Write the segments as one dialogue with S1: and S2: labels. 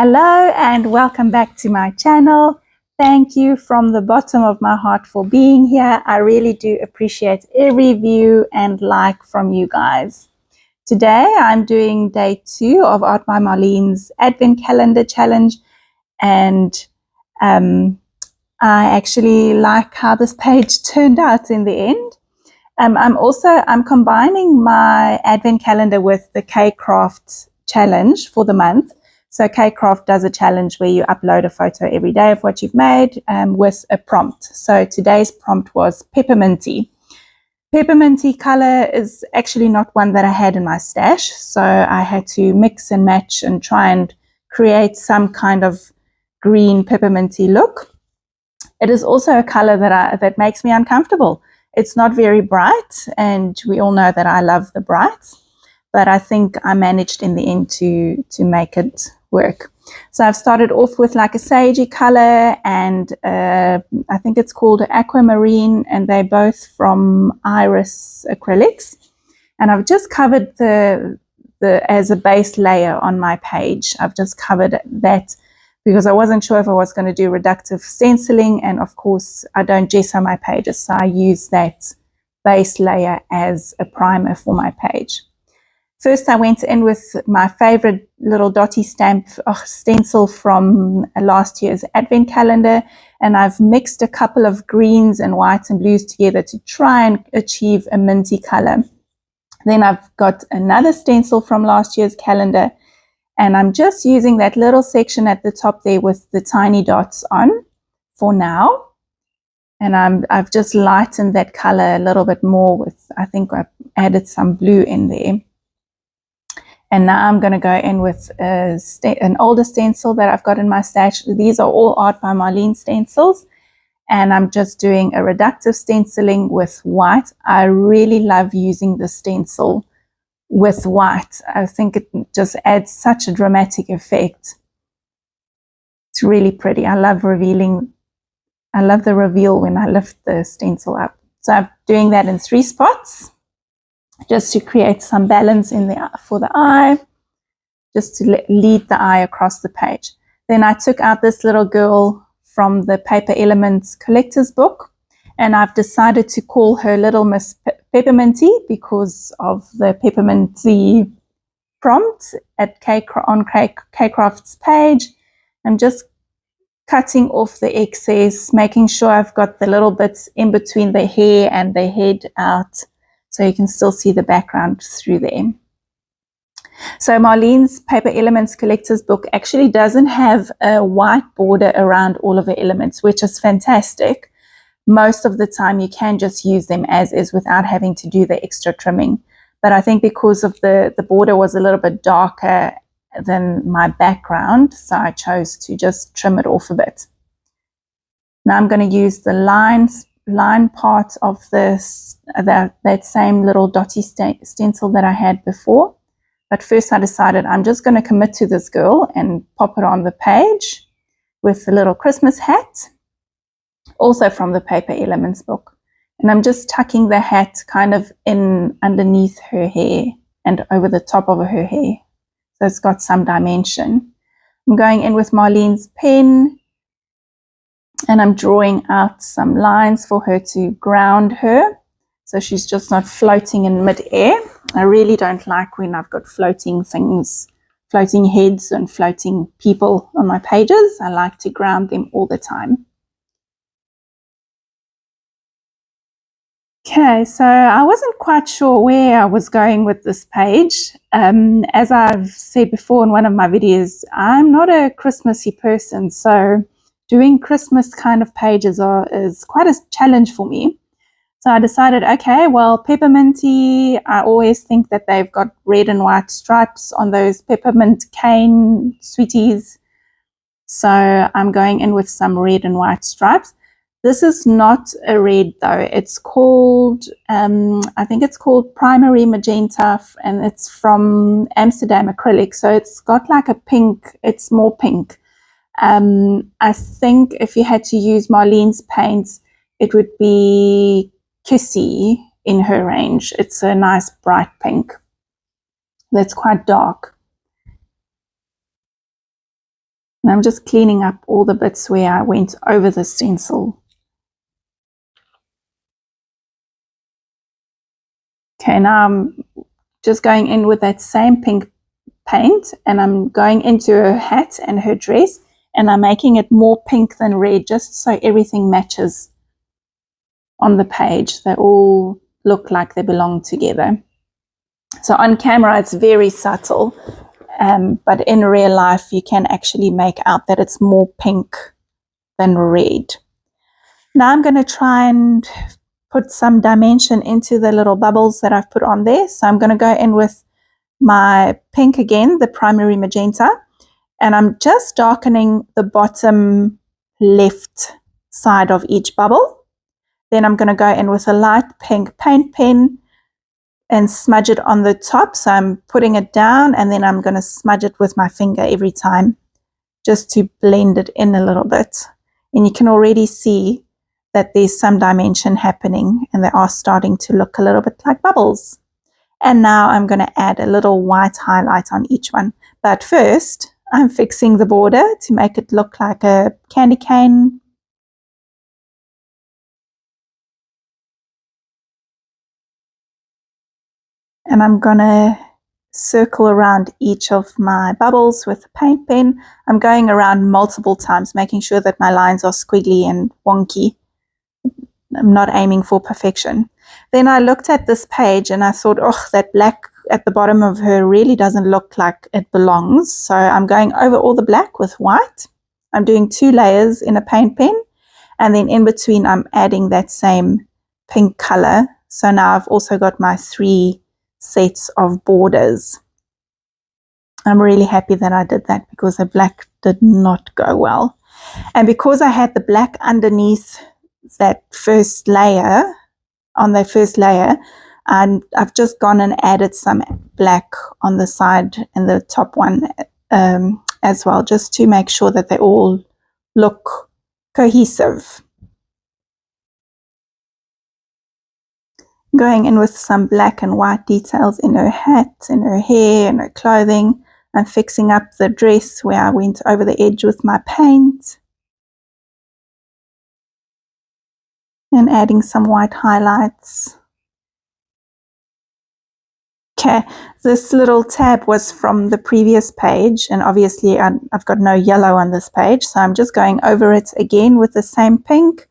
S1: Hello and welcome back to my channel. Thank you from the bottom of my heart for being here. I really do appreciate every view and like from you guys. Today I'm doing day 2 of Art by Marlene's Advent Calendar Challenge, and I actually like how this page turned out in the end. I'm combining my Advent calendar with the Kcraft challenge for the month. So Kcraft does a challenge where you upload a photo every day of what you've made with a prompt. So today's prompt was pepperminty. Pepperminty color is actually not one that I had in my stash, so I had to mix and match and try and create some kind of green pepperminty look. It is also a color that makes me uncomfortable. It's not very bright, and we all know that I love the brights, but I think I managed in the end to make it work. So I've started off with like a sagey color, and I think it's called aquamarine, and they're both from Iris acrylics. And I've just covered the as a base layer on my page. I've just covered that because I wasn't sure if I was going to do reductive stenciling, and of course I don't gesso my pages, so I use that base layer as a primer for my page. First I went in with my favorite little dotty stencil from last year's Advent calendar, and I've mixed a couple of greens and whites and blues together to try and achieve a minty color. Then I've got another stencil from last year's calendar, and I'm just using that little section at the top there with the tiny dots on for now. And I've just lightened that color a little bit more with, I think I've added some blue in there. And now I'm going to go in with an older stencil that I've got in my stash. These are all Art by Marlene stencils. And I'm just doing a reductive stenciling with white. I really love using the stencil with white. I think it just adds such a dramatic effect. It's really pretty. I love the reveal when I lift the stencil up. So I'm doing that in 3 spots, just to create some balance in for the eye, just to lead the eye across the page. Then I took out this little girl from the Paper Elements collector's book, and I've decided to call her Little Miss Pepperminty because of the pepperminty prompt on Kcraft's page. I'm just cutting off the excess, making sure I've got the little bits in between the hair and the head out, so you can still see the background through there. So Marlene's Paper Elements collector's book actually doesn't have a white border around all of the elements, which is fantastic. Most of the time you can just use them as is without having to do the extra trimming. But I think because of the border was a little bit darker than my background, so I chose to just trim it off a bit. Now I'm going to use the line part of that same little dotty stencil that I had before. But first I decided I'm just going to commit to this girl and pop it on the page with the little Christmas hat, also from the Paper Elements book. And I'm just tucking the hat kind of in underneath her hair and over the top of her hair, so it's got some dimension. I'm going in with Marlene's pen, and I'm drawing out some lines for her to ground her, so she's just not floating in mid-air. I really don't like when I've got floating things, floating heads and floating people on my pages. I like to ground them all the time. Okay, so I wasn't quite sure where I was going with this page. As I've said before in one of my videos, I'm not a Christmassy person, so doing Christmas kind of pages is quite a challenge for me. So I decided, okay, well, pepperminty, I always think that they've got red and white stripes on those peppermint cane sweeties. So I'm going in with some red and white stripes. This is not a red though. It's called, I think it's called Primary Magenta, and it's from Amsterdam Acrylic. So it's got like a pink, it's more pink. I think if you had to use Marlene's paints, it would be Kissy in her range. It's a nice bright pink that's quite dark. And I'm just cleaning up all the bits where I went over the stencil. Okay, now I'm just going in with that same pink paint, and I'm going into her hat and her dress, and I'm making it more pink than red, just so everything matches on the page. They all look like they belong together. So on camera it's very subtle, but in real life you can actually make out that it's more pink than red. Now I'm going to try and put some dimension into the little bubbles that I've put on there. So I'm going to go in with my pink again, the primary magenta, and I'm just darkening the bottom left side of each bubble. Then I'm going to go in with a light pink paint pen and smudge it on the top. So I'm putting it down, and then I'm going to smudge it with my finger every time, just to blend it in a little bit. And you can already see that there's some dimension happening, and they are starting to look a little bit like bubbles. And now I'm going to add a little white highlight on each one. But first, I'm fixing the border to make it look like a candy cane. And I'm going to circle around each of my bubbles with a paint pen. I'm going around multiple times, making sure that my lines are squiggly and wonky. I'm not aiming for perfection. Then I looked at this page and I thought, oh, that black at the bottom of her really doesn't look like it belongs. So I'm going over all the black with white. I'm doing 2 layers in a paint pen, and then in between I'm adding that same pink color. So now I've also got my 3 sets of borders. I'm really happy that I did that, because the black did not go well. And because I had the black underneath that first layer, on the first layer, and I've just gone and added some black on the side and the top one as well, just to make sure that they all look cohesive. Going in with some black and white details in her hat, in her hair, in her clothing. I'm fixing up the dress where I went over the edge with my paint. And adding some white highlights. Okay, this little tab was from the previous page, and obviously I've got no yellow on this page, so I'm just going over it again with the same pink,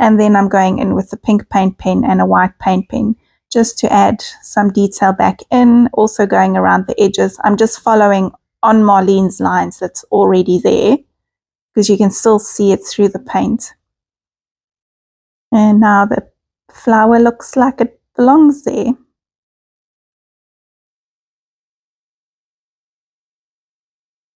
S1: and then I'm going in with the pink paint pen and a white paint pen, just to add some detail back in, also going around the edges. I'm just following on Marlene's lines that's already there, because you can still see it through the paint. And now the flower looks like it belongs there.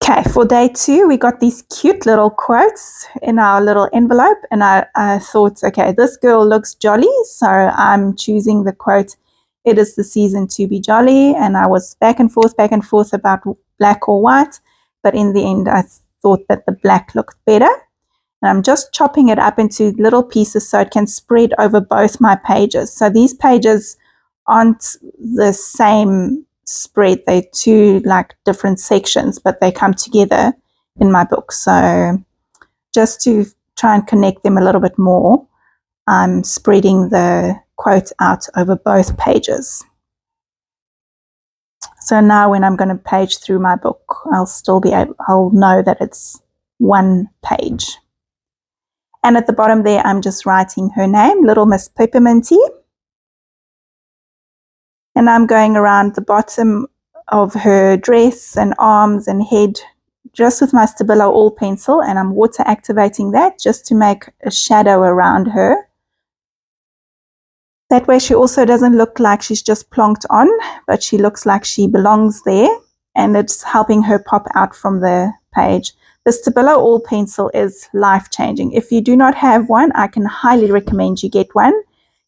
S1: Okay, for day 2, we got these cute little quotes in our little envelope, and I thought, okay, this girl looks jolly, so I'm choosing the quote, "It is the season to be jolly," and I was back and forth about black or white, but in the end I thought that the black looked better. And I'm just chopping it up into little pieces so it can spread over both my pages. So these pages aren't the same spread, they're 2 like different sections, but they come together in my book. So just to try and connect them a little bit more, I'm spreading the quote out over both pages. So now when I'm going to page through my book, I'll know that it's 1 page. And at the bottom there, I'm just writing her name, Little Miss Pepperminty. And I'm going around the bottom of her dress and arms and head just with my Stabilo all pencil, and I'm water activating that just to make a shadow around her. That way she also doesn't look like she's just plonked on, but she looks like she belongs there, and it's helping her pop out from the page. The Stabilo all pencil is life-changing. If you do not have one, I can highly recommend you get one.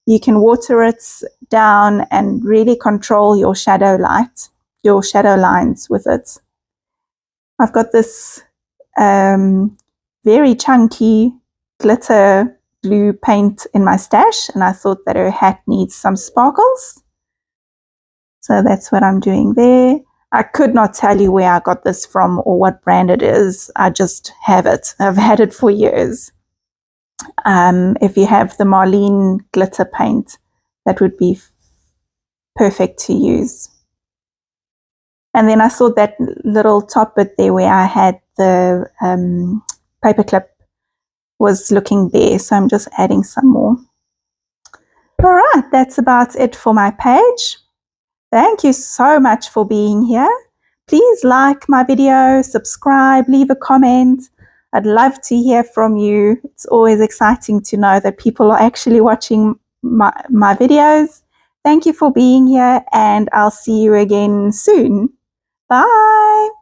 S1: You can water it down and really control your shadow lines with it. I've got this very chunky glitter blue paint in my stash, and I thought that her hat needs some sparkles. So that's what I'm doing there. I could not tell you where I got this from or what brand it is. I just have it. I've had it for years. If you have the Marlene glitter paint, that would be perfect to use. And then I saw that little top bit there where I had the paperclip was looking bare, so I'm just adding some more. All right, that's about it for my page. Thank you so much for being here. Please like my video, subscribe, leave a comment. I'd love to hear from you. It's always exciting to know that people are actually watching my videos. Thank you for being here, and I'll see you again soon. Bye.